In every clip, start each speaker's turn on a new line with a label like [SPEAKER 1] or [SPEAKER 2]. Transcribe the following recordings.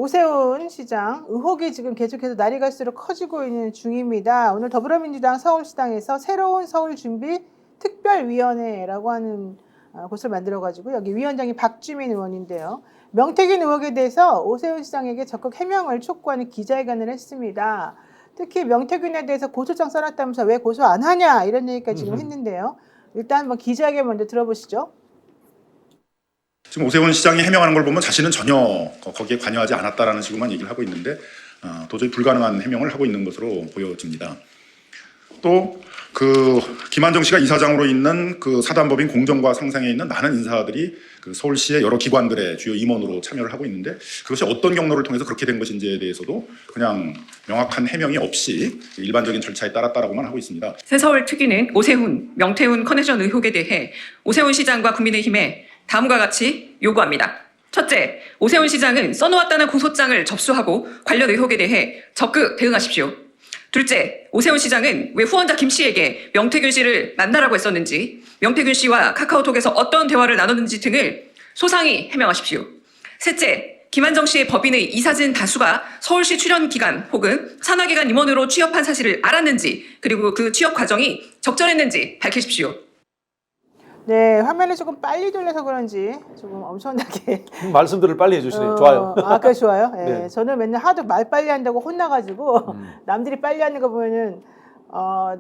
[SPEAKER 1] 오세훈 시장 의혹이 지금 계속해서 날이 갈수록 커지고 있는 중입니다. 오늘 더불어민주당 서울시당에서 새로운 서울준비 특별위원회라고 하는 곳을 만들어가지고 여기 위원장이 박주민 의원인데요. 명태균 의혹에 대해서 오세훈 시장에게 적극 해명을 촉구하는 기자회견을 했습니다. 특히 명태균에 대해서 고소장 써놨다면서 왜 고소 안 하냐 이런 얘기까지 지금 했는데요. 일단 한번 기자회견 먼저 들어보시죠.
[SPEAKER 2] 지금 오세훈 시장이 해명하는 걸 보면 자신은 전혀 거기에 관여하지 않았다라는 식으로만 얘기를 하고 있는데 도저히 불가능한 해명을 하고 있는 것으로 보여집니다. 또 그 김한정 씨가 이사장으로 있는 그 사단법인 공정과 상생에 있는 많은 인사들이 그 서울시의 여러 기관들의 주요 임원으로 참여를 하고 있는데 그것이 어떤 경로를 통해서 그렇게 된 것인지에 대해서도 그냥 명확한 해명이 없이 일반적인 절차에 따랐다라고만 하고 있습니다.
[SPEAKER 3] 새서울 특위는 오세훈, 명태훈 커넥션 의혹에 대해 오세훈 시장과 국민의힘에 다음과 같이 요구합니다. 첫째, 오세훈 시장은 써놓았다는 고소장을 접수하고 관련 의혹에 대해 적극 대응하십시오. 둘째, 오세훈 시장은 왜 후원자 김 씨에게 명태균 씨를 만나라고 했었는지, 명태균 씨와 카카오톡에서 어떤 대화를 나눴는지 등을 소상히 해명하십시오. 셋째, 김한정 씨의 법인의 이사진 다수가 서울시 출연 기간 혹은 산하기관 임원으로 취업한 사실을 알았는지, 그리고 그 취업 과정이 적절했는지 밝히십시오.
[SPEAKER 1] 네, 화면을 조금 빨리 돌려서 그런지 조금 엄청나게
[SPEAKER 4] 말씀들을 빨리 해주시네요. 좋아요.
[SPEAKER 1] 그래 좋아요. 네.
[SPEAKER 4] 네.
[SPEAKER 1] 저는 맨날 하도 말 빨리 한다고 혼나가지고 남들이 빨리 하는 거 보면은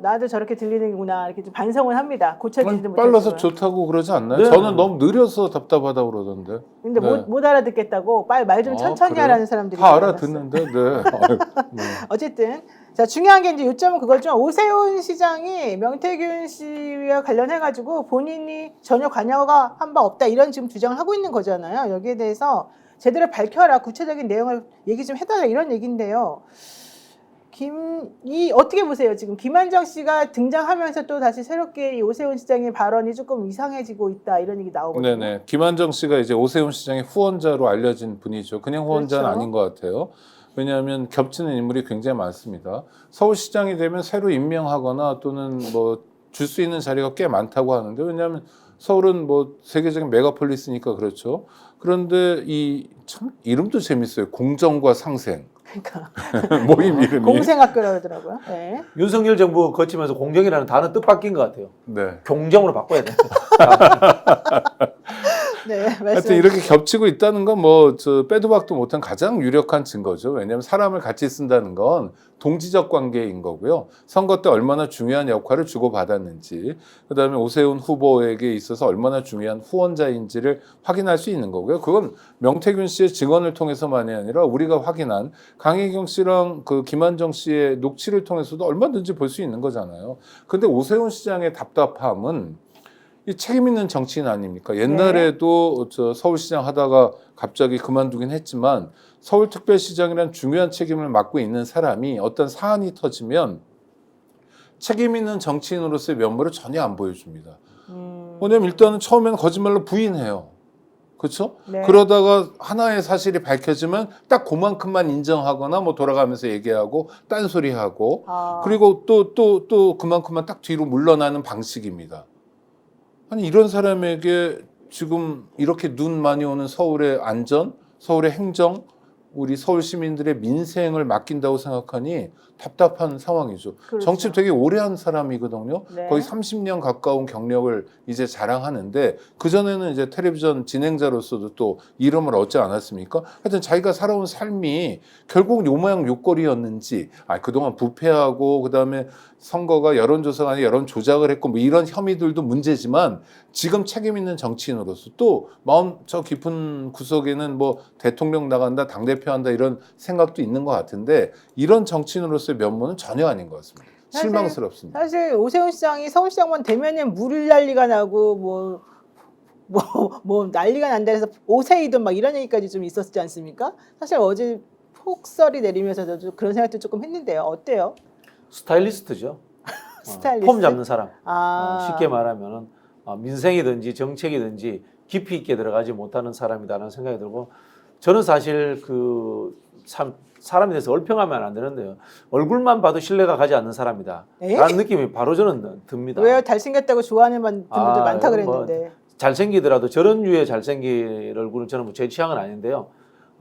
[SPEAKER 1] 나도 저렇게 들리는구나 이렇게 좀 반성을 합니다. 고쳐지지도 못하지만.
[SPEAKER 5] 빨라서 좋다고 그러지 않나요?
[SPEAKER 4] 네.
[SPEAKER 5] 저는 너무 느려서 답답하다 그러던데.
[SPEAKER 1] 근데
[SPEAKER 5] 네.
[SPEAKER 1] 못 알아듣겠다고 빨리 말 좀 천천히
[SPEAKER 5] 그래요?
[SPEAKER 1] 하라는 사람들이
[SPEAKER 5] 다
[SPEAKER 1] 많았어요.
[SPEAKER 5] 알아듣는데. 네. 아유, 네.
[SPEAKER 1] 어쨌든 자 중요한 게 이제 요점은 그거죠. 오세훈 시장이 명태균 씨와 관련해가지고 본인이 전혀 관여가 한 바 없다 이런 지금 주장을 하고 있는 거잖아요. 여기에 대해서 제대로 밝혀라 구체적인 내용을 얘기 좀 해달라 이런 얘기인데요. 어떻게 보세요? 지금 김한정 씨가 등장하면서 또 다시 새롭게 이 오세훈 시장의 발언이 조금 이상해지고 있다 이런 얘기 나오거든요.
[SPEAKER 5] 네네. 김한정 씨가 이제 오세훈 시장의 후원자로 알려진 분이죠. 그냥 후원자는
[SPEAKER 1] 그렇죠.
[SPEAKER 5] 아닌 것 같아요. 왜냐하면 겹치는 인물이 굉장히 많습니다. 서울시장이 되면 새로 임명하거나 또는 뭐 줄 수 있는 자리가 꽤 많다고 하는데 왜냐하면 서울은 뭐 세계적인 메가폴리스니까 그렇죠. 그런데 이 참 이름도 재밌어요. 공정과 상생.
[SPEAKER 1] 그러니까
[SPEAKER 5] 모임 이름이.
[SPEAKER 1] 공생학교라고 하더라고요. 네.
[SPEAKER 4] 윤석열 정부 거치면서 공정이라는 단어 뜻 바뀐 것 같아요.
[SPEAKER 5] 네.
[SPEAKER 4] 경정으로 바꿔야 돼.
[SPEAKER 1] 네,
[SPEAKER 5] 하여튼 이렇게 겹치고 있다는 건 뭐 저 빼도 박도 못한 가장 유력한 증거죠. 왜냐하면 사람을 같이 쓴다는 건 동지적 관계인 거고요. 선거 때 얼마나 중요한 역할을 주고받았는지, 그다음에 오세훈 후보에게 있어서 얼마나 중요한 후원자인지를 확인할 수 있는 거고요. 그건 명태균 씨의 증언을 통해서만이 아니라 우리가 확인한 강혜경 씨랑 그 김한정 씨의 녹취를 통해서도 얼마든지 볼 수 있는 거잖아요. 근데 오세훈 시장의 답답함은 이 책임 있는 정치인 아닙니까? 옛날에도 저 서울시장 하다가 갑자기 그만두긴 했지만 서울특별시장이라는 중요한 책임을 맡고 있는 사람이 어떤 사안이 터지면 책임 있는 정치인으로서의 면모를 전혀 안 보여줍니다. 왜냐면 일단은 처음에는 거짓말로 부인해요. 그렇죠?
[SPEAKER 1] 네.
[SPEAKER 5] 그러다가 하나의 사실이 밝혀지면 딱 그만큼만 인정하거나 뭐 돌아가면서 얘기하고 딴소리하고 그리고 또 그만큼만 딱 뒤로 물러나는 방식입니다. 아니 이런 사람에게 지금 이렇게 눈 많이 오는 서울의 안전, 서울의 행정, 우리 서울 시민들의 민생을 맡긴다고 생각하니 답답한 상황이죠.
[SPEAKER 1] 그렇죠.
[SPEAKER 5] 정치 되게 오래 한 사람이거든요.
[SPEAKER 1] 네.
[SPEAKER 5] 거의 30년 가까운 경력을 이제 자랑하는데 그전에는 이제 텔레비전 진행자로서도 또 이름을 얻지 않았습니까? 하여튼 자기가 살아온 삶이 결국 요 모양 요 꼴이었는지 그동안 부패하고 그다음에 선거가 여론조사가 아니라 여론 조작을 했고 뭐 이런 혐의들도 문제지만 지금 책임 있는 정치인으로서 또 마음 저 깊은 구석에는 뭐 대통령 나간다 당대표 한다 이런 생각도 있는 것 같은데 이런 정치인으로서의 면모는 전혀 아닌 것 같습니다. 실망스럽습니다.
[SPEAKER 1] 사실 오세훈 시장이 서울시장만 되면은 물 난리가 나고 뭐 난리가 난다 해서 오세이든 막 이런 얘기까지 좀 있었지 않습니까? 사실 어제 폭설이 내리면서 저도 그런 생각도 조금 했는데요. 어때요?
[SPEAKER 4] 스타일리스트죠.
[SPEAKER 1] 스타일리스트?
[SPEAKER 4] 폼 잡는 사람.
[SPEAKER 1] 아.
[SPEAKER 4] 쉽게 말하면은 민생이든지 정책이든지 깊이 있게 들어가지 못하는 사람이다라는 생각이 들고 저는 사실 사람에 대해서 얼평하면 안 되는데요. 얼굴만 봐도 신뢰가 가지 않는 사람이다. 라는 느낌이 바로 저는 듭니다.
[SPEAKER 1] 왜요? 잘생겼다고 좋아하는 분들도 많다 그랬는데.
[SPEAKER 4] 뭐 잘생기더라도 저런 류의 잘생긴 얼굴은 저는 뭐 제 취향은 아닌데요.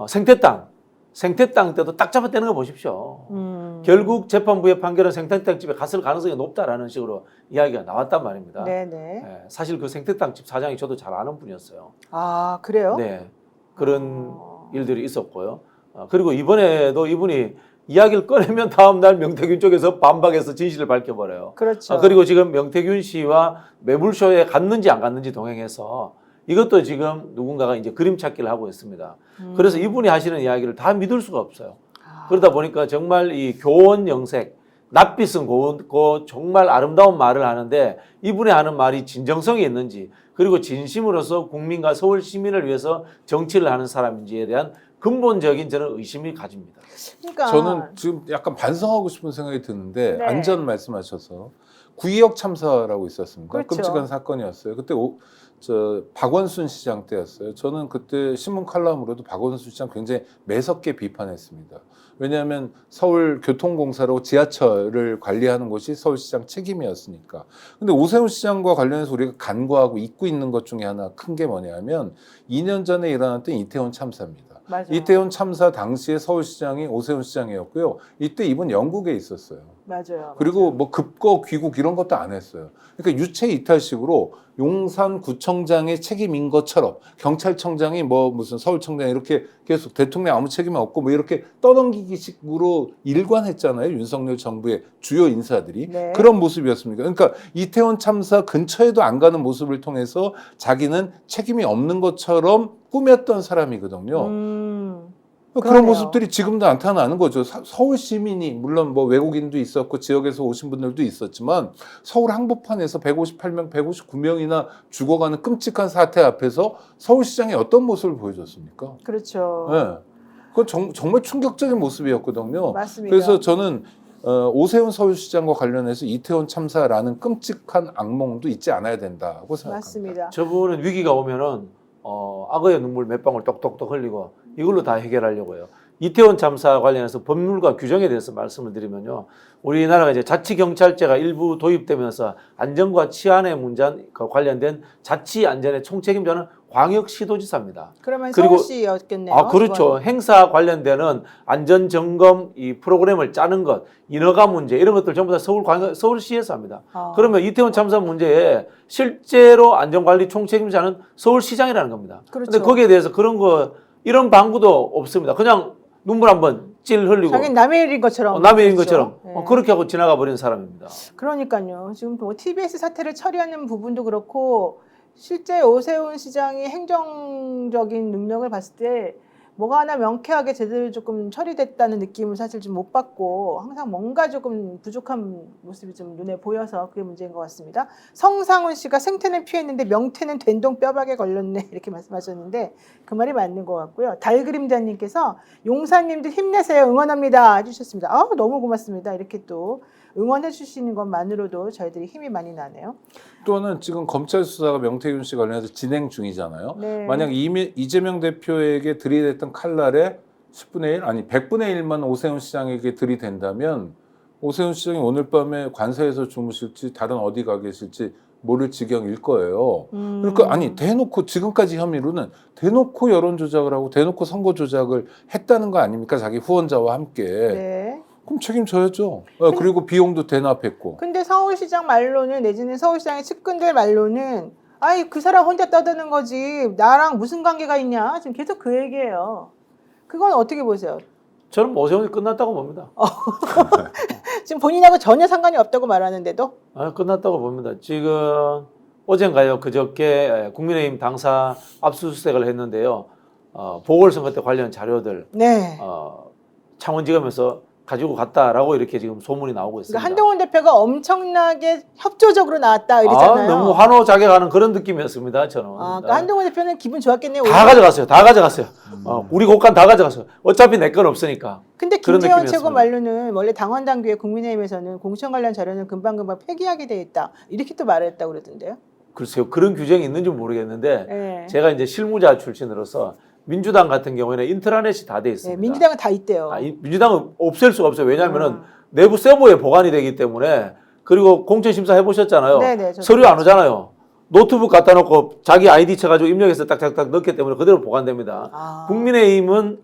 [SPEAKER 4] 생태땅 생태땅 때도 딱 잡아떼는 거 보십시오. 결국 재판부의 판결은 생태땅 집에 갔을 가능성이 높다라는 식으로 이야기가 나왔단 말입니다.
[SPEAKER 1] 네네.
[SPEAKER 4] 예, 사실 그 생태땅 집 사장이 저도 잘 아는 분이었어요.
[SPEAKER 1] 아 그래요?
[SPEAKER 4] 네, 그런 일들이 있었고요. 그리고 이번에도 이분이 이야기를 꺼내면 다음 날 명태균 쪽에서 반박해서 진실을 밝혀버려요.
[SPEAKER 1] 그렇죠.
[SPEAKER 4] 그리고 지금 명태균 씨와 매불쇼에 갔는지 안 갔는지 동행해서 이것도 지금 누군가가 이제 그림 찾기를 하고 있습니다. 그래서 이분이 하시는 이야기를 다 믿을 수가 없어요. 그러다 보니까 정말 이 교원 영색, 낯빛은 고운고 정말 아름다운 말을 하는데 이분이 하는 말이 진정성이 있는지 그리고 진심으로서 국민과 서울 시민을 위해서 정치를 하는 사람인지에 대한 근본적인 저는 의심이 가집니다.
[SPEAKER 1] 그러니까
[SPEAKER 5] 저는 지금 약간 반성하고 싶은 생각이 드는데
[SPEAKER 1] 네.
[SPEAKER 5] 안전 말씀하셔서 구의역 참사라고 있었습니다.
[SPEAKER 1] 그렇죠.
[SPEAKER 5] 끔찍한 사건이었어요. 그때 박원순 시장 때였어요. 저는 그때 신문 칼럼으로도 박원순 시장 굉장히 매섭게 비판했습니다. 왜냐하면 서울교통공사로 지하철을 관리하는 것이 서울시장 책임이었으니까. 근데 오세훈 시장과 관련해서 우리가 간과하고 잊고 있는 것 중에 하나 큰 게 뭐냐면 2년 전에 일어났던 이태원 참사입니다.
[SPEAKER 1] 맞아요.
[SPEAKER 5] 이태원 참사 당시에 서울시장이 오세훈 시장이었고요. 이때 이분 영국에 있었어요.
[SPEAKER 1] 맞아요.
[SPEAKER 5] 그리고 뭐 급거 귀국 이런 것도 안 했어요. 그러니까 유체 이탈식으로 용산구청장의 책임인 것처럼 경찰청장이 뭐 무슨 서울청장 이렇게 계속 대통령 아무 책임 없고 뭐 이렇게 떠넘기기식으로 일관했잖아요. 윤석열 정부의 주요 인사들이
[SPEAKER 1] 네.
[SPEAKER 5] 그런 모습이었습니다. 그러니까 이태원 참사 근처에도 안 가는 모습을 통해서 자기는 책임이 없는 것처럼 꾸몄던 사람이거든요. 그런
[SPEAKER 1] 그러네요.
[SPEAKER 5] 모습들이 지금도 나타나는 거죠. 서울 시민이 물론 뭐 외국인도 있었고 지역에서 오신 분들도 있었지만 서울 한복판에서 158명, 159명이나 죽어가는 끔찍한 사태 앞에서 서울시장이 어떤 모습을 보여줬습니까?
[SPEAKER 1] 그렇죠.
[SPEAKER 5] 네. 그건 정말 충격적인 모습이었거든요.
[SPEAKER 1] 맞습니다.
[SPEAKER 5] 그래서 저는 오세훈 서울시장과 관련해서 이태원 참사라는 끔찍한 악몽도 잊지 않아야 된다고 생각합니다.
[SPEAKER 1] 맞습니다.
[SPEAKER 4] 저분은 위기가 오면은 악어의 눈물 몇 방울 똑똑똑 흘리고 이걸로 다 해결하려고 해요. 이태원 참사 관련해서 법률과 규정에 대해서 말씀을 드리면요. 우리나라가 이제 자치경찰제가 일부 도입되면서 안전과 치안의 문제 관련된 자치 안전의 총책임자는 광역시도지사입니다.
[SPEAKER 1] 그러면
[SPEAKER 4] 그리고-
[SPEAKER 1] 서울시였겠네요.
[SPEAKER 4] 그렇죠.
[SPEAKER 1] 그건.
[SPEAKER 4] 행사 관련되는 안전점검 이 프로그램을 짜는 것, 인허가 문제 이런 것들 전부 다 서울시에서 합니다. 그러면 이태원 참사 문제에 실제로 안전관리 총책임자는 서울시장이라는 겁니다.
[SPEAKER 1] 그렇죠.
[SPEAKER 4] 근데 거기에 대해서 그런 거 이런 방구도 없습니다. 그냥 눈물 한번 찔 흘리고
[SPEAKER 1] 자기는 남의 일인 것처럼.
[SPEAKER 4] 남의 일인
[SPEAKER 1] 그렇죠.
[SPEAKER 4] 것처럼
[SPEAKER 1] 네.
[SPEAKER 4] 그렇게 하고 지나가 버린 사람입니다.
[SPEAKER 1] 그러니까요. 지금 뭐 TBS 사태를 처리하는 부분도 그렇고 실제 오세훈 시장이 행정적인 능력을 봤을 때 뭐가 하나 명쾌하게 제대로 조금 처리됐다는 느낌을 사실 좀 못 받고 항상 뭔가 조금 부족한 모습이 좀 눈에 보여서 그게 문제인 것 같습니다. 성상훈 씨가 생태는 피했는데 명태는 된동 뼈박에 걸렸네 이렇게 말씀하셨는데 그 말이 맞는 것 같고요. 달그림자님께서 용사님들 힘내세요 응원합니다 해주셨습니다. 너무 고맙습니다. 이렇게 또 응원해 주시는 것만으로도 저희들이 힘이 많이 나네요.
[SPEAKER 5] 또는 지금 검찰 수사가 명태균 씨 관련해서 진행 중이잖아요.
[SPEAKER 1] 네.
[SPEAKER 5] 만약 이재명 대표에게 들이댔던 칼날에 10분의 1 아니 100분의 1만 오세훈 시장에게 들이댄다면 오세훈 시장이 오늘 밤에 관서에서 주무실지 다른 어디 가 계실지 모를 지경일 거예요. 그러니까 아니 대놓고 지금까지 혐의로는 대놓고 여론 조작을 하고 대놓고 선거 조작을 했다는 거 아닙니까? 자기 후원자와 함께.
[SPEAKER 1] 네.
[SPEAKER 5] 그럼 책임져야죠. 그리고 비용도 대납했고.
[SPEAKER 1] 근데 서울시장 말로는 내지는 서울시장의 측근들 말로는 아이 그 사람 혼자 떠드는 거지 나랑 무슨 관계가 있냐 지금 계속 그 얘기예요. 그건 어떻게 보세요?
[SPEAKER 4] 저는 오세훈이 끝났다고 봅니다.
[SPEAKER 1] 지금 본인하고 전혀 상관이 없다고 말하는데도
[SPEAKER 4] 끝났다고 봅니다. 지금 어젠가요 그저께 국민의힘 당사 압수수색을 했는데요. 보궐선거 때 관련 자료들
[SPEAKER 1] 네.
[SPEAKER 4] 창원지검에서 가지고 갔다라고 이렇게 지금 소문이 나오고 있습니다.
[SPEAKER 1] 그러니까 한동훈 대표가 엄청나게 협조적으로 나왔다 이랬잖아요.
[SPEAKER 4] 너무 환호자격하는 그런 느낌이었습니다. 저는.
[SPEAKER 1] 그러니까 한동훈 대표는 기분 좋았겠네요.
[SPEAKER 4] 다 가져갔어요. 다 가져갔어요. 우리 곳간 다 가져갔어요. 어차피 내 건 없으니까.
[SPEAKER 1] 근데
[SPEAKER 4] 그런
[SPEAKER 1] 김재원
[SPEAKER 4] 느낌이었습니다.
[SPEAKER 1] 최고 말로는 원래 당원 당규에 국민의힘에서는 공천 관련 자료는 금방금방 폐기하게 돼 있다. 이렇게 또 말을 했다고 그러던데요.
[SPEAKER 4] 글쎄요. 그런 규정이 있는지 모르겠는데
[SPEAKER 1] 네.
[SPEAKER 4] 제가 이제 실무자 출신으로서 민주당 같은 경우에는 인트라넷이 다 돼
[SPEAKER 1] 네,
[SPEAKER 4] 있습니다.
[SPEAKER 1] 민주당은 다 있대요.
[SPEAKER 4] 민주당은 없앨 수가 없어요. 왜냐하면은 내부 서버에 보관이 되기 때문에 그리고 공천심사 해보셨잖아요.
[SPEAKER 1] 네네, 저도
[SPEAKER 4] 서류 안 오잖아요. 노트북 갖다 놓고 자기 아이디 쳐가지고 입력해서 딱딱딱 넣기 때문에 그대로 보관됩니다. 국민의힘은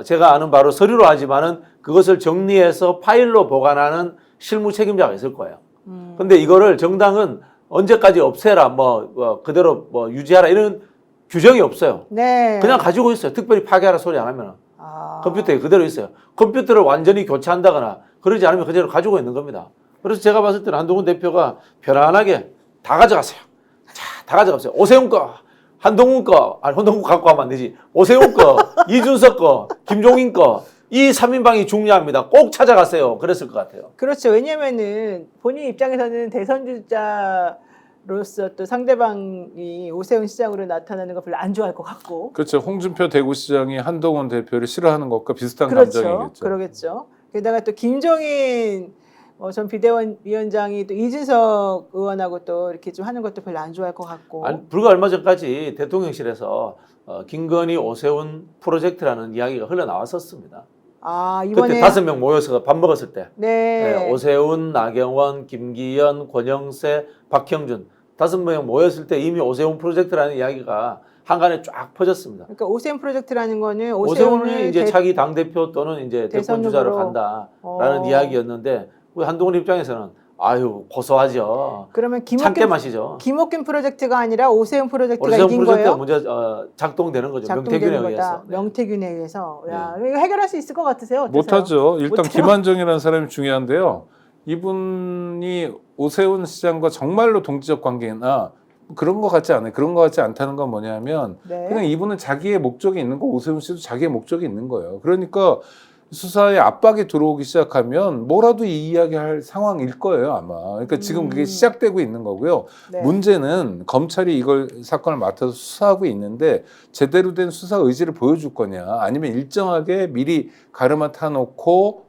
[SPEAKER 4] 제가 아는 바로 서류로 하지만은 그것을 정리해서 파일로 보관하는 실무 책임자가 있을 거예요. 근데 이거를 정당은 언제까지 없애라, 그대로 유지하라 이런 규정이 없어요.
[SPEAKER 1] 네.
[SPEAKER 4] 그냥 가지고 있어요. 특별히 파괴하라 소리 안 하면.
[SPEAKER 1] 아.
[SPEAKER 4] 컴퓨터에 그대로 있어요. 컴퓨터를 완전히 교체한다거나 그러지 않으면 그대로 가지고 있는 겁니다. 그래서 제가 봤을 때는 한동훈 대표가 편안하게 다 가져가세요. 자, 다 가져가세요. 오세훈 거, 한동훈 거, 한동훈 갖고 가면 안 되지. 오세훈 거, 이준석 거, 김종인 거, 이 3인방이 중요합니다. 꼭 찾아가세요. 그랬을 것 같아요.
[SPEAKER 1] 그렇죠. 왜냐면은 본인 입장에서는 대선 주자로서 또 상대방이 오세훈 시장으로 나타나는 거 별로 안 좋아할 것 같고.
[SPEAKER 5] 그렇죠. 홍준표 대구시장이 한동훈 대표를 싫어하는 것과 비슷한
[SPEAKER 1] 그렇죠.
[SPEAKER 5] 감정이겠죠.
[SPEAKER 1] 그러겠죠. 게다가 또 김종인 전 비대위원장이 또 이준석 의원하고 또 이렇게 좀 하는 것도 별로 안 좋아할 것 같고.
[SPEAKER 4] 불과 얼마 전까지 대통령실에서 김건희 오세훈 프로젝트라는 이야기가 흘러나왔었습니다.
[SPEAKER 1] 아, 이번에
[SPEAKER 4] 그때 5명 모여서 밥 먹었을 때
[SPEAKER 1] 네.
[SPEAKER 4] 오세훈, 나경원, 김기현, 권영세, 박형준 5명 모였을 때 이미 오세훈 프로젝트라는 이야기가 한간에 쫙 퍼졌습니다.
[SPEAKER 1] 그러니까 오세훈 프로젝트라는 거는
[SPEAKER 4] 오세훈이 이제 차기 당대표 또는 이제 대권 주자로
[SPEAKER 1] 대선 후보로.
[SPEAKER 4] 간다라는 이야기였는데 우리 한동훈 입장에서는 아유 고소하죠.
[SPEAKER 1] 그러면
[SPEAKER 4] 참깨 마시죠.
[SPEAKER 1] 김옥균 프로젝트가 아니라 오세훈 프로젝트가
[SPEAKER 4] 오세훈
[SPEAKER 1] 이긴
[SPEAKER 4] 프로젝트가
[SPEAKER 1] 거예요?
[SPEAKER 4] 먼저 작동되는 거죠.
[SPEAKER 1] 작동되는
[SPEAKER 4] 명태균에
[SPEAKER 1] 거다.
[SPEAKER 4] 의해서. 네.
[SPEAKER 1] 명태균에 의해서. 야, 이거 해결할 수 있을 것 같으세요? 어떠세요?
[SPEAKER 5] 못하죠. 일단
[SPEAKER 1] 못해요?
[SPEAKER 5] 김한정이라는 사람이 중요한데요. 이분이 오세훈 시장과 정말로 동지적 관계나 그런 것 같지 않아요. 그런 것 같지 않다는 건 뭐냐면
[SPEAKER 1] 네.
[SPEAKER 5] 그냥 이분은 자기의 목적이 있는 거, 오세훈 씨도 자기의 목적이 있는 거예요. 그러니까 수사에 압박이 들어오기 시작하면 뭐라도 이야기할 상황일 거예요, 아마. 그러니까 지금 그게 시작되고 있는 거고요.
[SPEAKER 1] 네.
[SPEAKER 5] 문제는 검찰이 이걸 사건을 맡아서 수사하고 있는데 제대로 된 수사 의지를 보여줄 거냐, 아니면 일정하게 미리 가르마 타놓고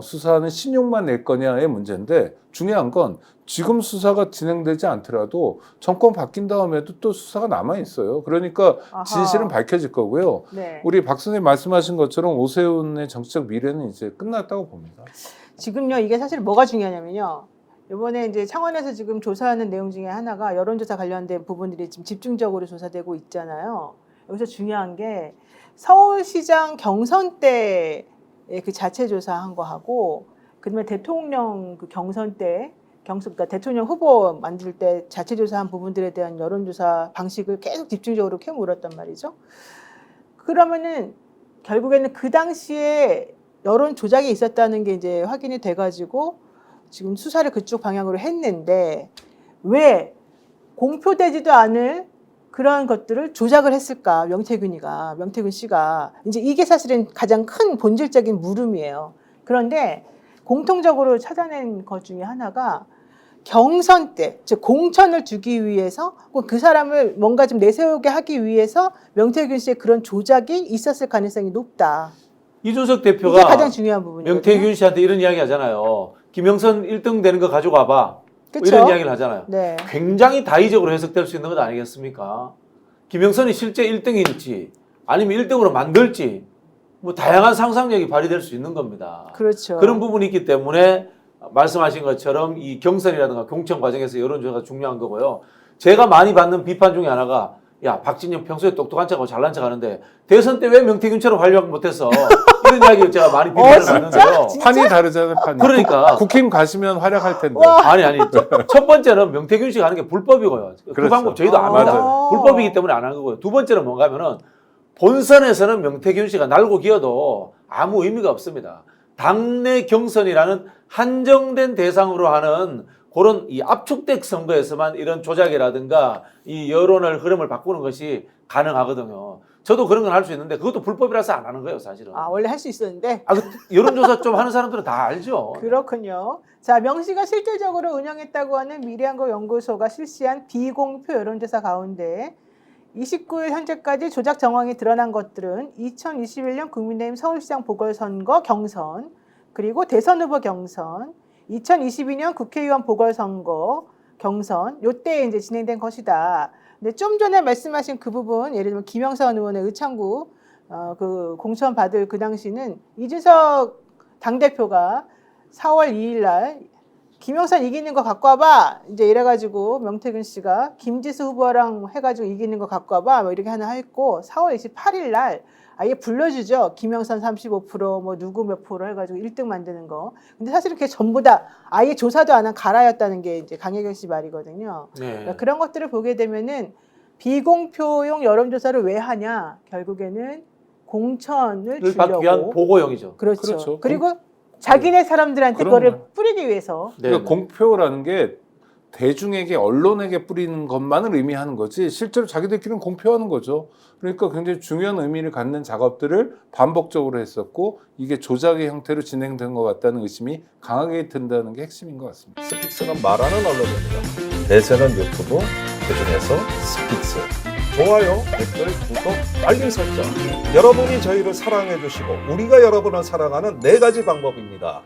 [SPEAKER 5] 수사하는 신용만 낼 거냐의 문제인데, 중요한 건 지금 수사가 진행되지 않더라도 정권 바뀐 다음에도 또 수사가 남아 있어요. 그러니까
[SPEAKER 1] 아하.
[SPEAKER 5] 진실은 밝혀질 거고요.
[SPEAKER 1] 네.
[SPEAKER 5] 우리 박 선생님 말씀하신 것처럼 오세훈의 정치적 미래는 이제 끝났다고 봅니다.
[SPEAKER 1] 지금요, 이게 사실 뭐가 중요하냐면요. 이번에 이제 창원에서 지금 조사하는 내용 중에 하나가 여론조사 관련된 부분들이 지금 집중적으로 조사되고 있잖아요. 여기서 중요한 게 서울시장 경선 때 그 자체 조사한 거하고, 그다음에 대통령 그 경선 때 그러니까 대통령 후보 만들 때 자체 조사한 부분들에 대한 여론조사 방식을 계속 집중적으로 캐물었단 말이죠. 그러면은 결국에는 그 당시에 여론 조작이 있었다는 게 이제 확인이 돼가지고 지금 수사를 그쪽 방향으로 했는데 왜 공표되지도 않을 그런 것들을 조작을 했을까? 명태균 씨가 이제 이게 사실은 가장 큰 본질적인 물음이에요. 그런데 공통적으로 찾아낸 것 중에 하나가 경선 때, 즉 공천을 주기 위해서 그 사람을 뭔가 좀 내세우게 하기 위해서 명태균 씨의 그런 조작이 있었을 가능성이 높다.
[SPEAKER 4] 이준석
[SPEAKER 1] 이게
[SPEAKER 4] 대표가
[SPEAKER 1] 가장 중요한 부분이거든요.
[SPEAKER 4] 명태균 씨한테 이런 이야기 하잖아요. 김영선 1등 되는 거 가지고 와봐.
[SPEAKER 1] 그쵸?
[SPEAKER 4] 이런 이야기를 하잖아요.
[SPEAKER 1] 네.
[SPEAKER 4] 굉장히 다의적으로 해석될 수 있는 것 아니겠습니까? 김영선이 실제 1등일지 아니면 1등으로 만들지 뭐 다양한 상상력이 발휘될 수 있는 겁니다.
[SPEAKER 1] 그렇죠.
[SPEAKER 4] 그런 부분이 있기 때문에 말씀하신 것처럼 이 경선이라든가 공천 과정에서 여론조사가 중요한 거고요. 제가 많이 받는 비판 중에 하나가 야, 박진영 평소에 똑똑한 척하고 잘난 척 하는데 대선 때 왜 명태균처럼 활약 못해서 이런 이야기를 제가 많이 비판을 받는데요.
[SPEAKER 1] 진짜?
[SPEAKER 5] 판이 다르잖아요, 판이.
[SPEAKER 4] 그러니까
[SPEAKER 5] 국힘 가시면 활약할 텐데.
[SPEAKER 4] 아니 첫 번째는 명태균 씨가 하는 게 불법이고요. 그
[SPEAKER 5] 그렇죠.
[SPEAKER 4] 방법 저희도 압니다.
[SPEAKER 5] 맞아요.
[SPEAKER 4] 불법이기 때문에 안 하는 거고요. 두 번째는 뭔가 하면은 본선에서는 명태균 씨가 날고 기어도 아무 의미가 없습니다. 당내 경선이라는 한정된 대상으로 하는 그런 이 압축된 선거에서만 이런 조작이라든가 이 여론을 흐름을 바꾸는 것이 가능하거든요. 저도 그런 건 할 수 있는데 그것도 불법이라서 안 하는 거예요, 사실은.
[SPEAKER 1] 아, 원래 할 수 있었는데.
[SPEAKER 4] 여론조사 좀 하는 사람들은 다 알죠.
[SPEAKER 1] 그렇군요. 자, 명 씨가 실질적으로 운영했다고 하는 미래한국 연구소가 실시한 비공표 여론조사 가운데 29일 현재까지 조작 정황이 드러난 것들은 2021년 국민의힘 서울시장 보궐선거 경선, 그리고 대선 후보 경선, 2022년 국회의원 보궐선거 경선, 요때 이제 진행된 것이다. 근데 좀 전에 말씀하신 그 부분, 예를 들면 김영선 의원의 의창구 그 공천 받을 그 당시는 이준석 당대표가 4월 2일 날 김영선 이기는 거 갖고 와봐. 이제 이래가지고 명태균 씨가 김지수 후보랑 해가지고 이기는 거 갖고 와봐. 뭐 이렇게 하나 했고 4월 28일 날 아예 불러주죠. 김영선 35%, 뭐 누구 몇 프로 해가지고 1등 만드는 거. 근데 사실은 그게 전부 다 아예 조사도 안 한 가라였다는 게 이제 강혜경 씨 말이거든요.
[SPEAKER 4] 네.
[SPEAKER 1] 그러니까 그런 것들을 보게 되면은 비공표용 여론조사를 왜 하냐? 결국에는 공천을
[SPEAKER 4] 받기 위한
[SPEAKER 1] 주려고.
[SPEAKER 4] 보고용이죠.
[SPEAKER 1] 그렇죠.
[SPEAKER 5] 그렇죠.
[SPEAKER 1] 그리고 자기네 사람들한테
[SPEAKER 5] 그럼요.
[SPEAKER 1] 그거를 뿌리기 위해서.
[SPEAKER 4] 네.
[SPEAKER 5] 그러니까 공표라는 게 대중에게 언론에게 뿌리는 것만을 의미하는 거지 실제로 자기들끼리는 공표하는 거죠. 그러니까 굉장히 중요한 의미를 갖는 작업들을 반복적으로 했었고 이게 조작의 형태로 진행된 것 같다는 의심이 강하게 든다는 게 핵심인 것 같습니다.
[SPEAKER 6] 스픽스가 말하는 언론입니다. 대세는 유튜브, 그중에서 스픽스. 좋아요, 댓글, 구독, 알림 설정. 여러분이 저희를 사랑해 주시고 우리가 여러분을 사랑하는 4가지 방법입니다.